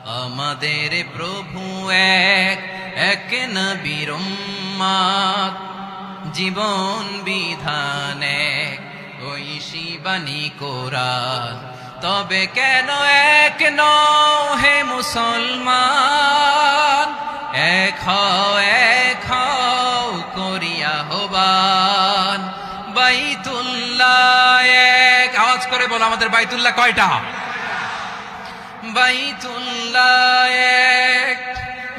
আমাদের প্রভু এক, এক নবীর উম্মত, জীবন বিধান এক, ঐশী বাণী কোরআন। তবে কেন এক নও হে মুসলমান? এক হও করিয়া আহ্বান। বাইতুল্লাহ এক, আওয়াজ করে বলো আমাদের বাইতুল্লাহ কয়টা? বাইতুল্লাহ এক,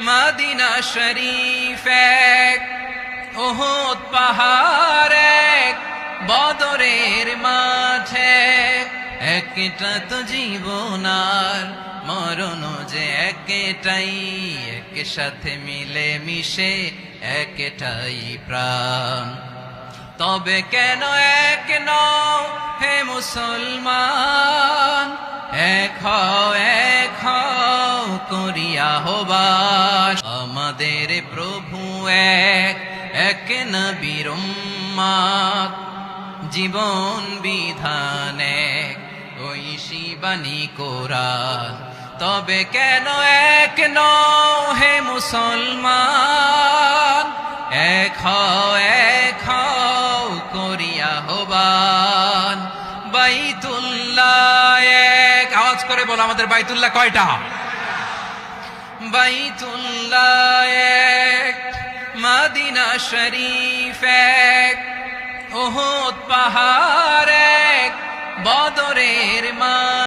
মদিনা শরীফ এক, উহুদ পাহাড় এক, বদরের মাঠে। একটা তো জীবন আর মরণ যে একটাই, এক সাথে মিলে মিশে একটাই প্রাণ। তবে কেন এক নও হে মুসলমান? এক হও করিয়া আহ্বান। আমাদের প্রভু এক, এক নবীর উম্মত, জীবন বিধান এক, ঐশী বাণী কোরআন। তবে কেন এক নও হে মুসলমান? এক হও করিয়া আহ্বান। বাইতুল্লাহ এক, আওয়াজ করে বলো আমাদের বাইতুল্লাহ কয়টা? বাইতুল্লাহ এক, মদিনা শরীফ এক, উহুদ পাহাড় এক, বদরের মাঠ।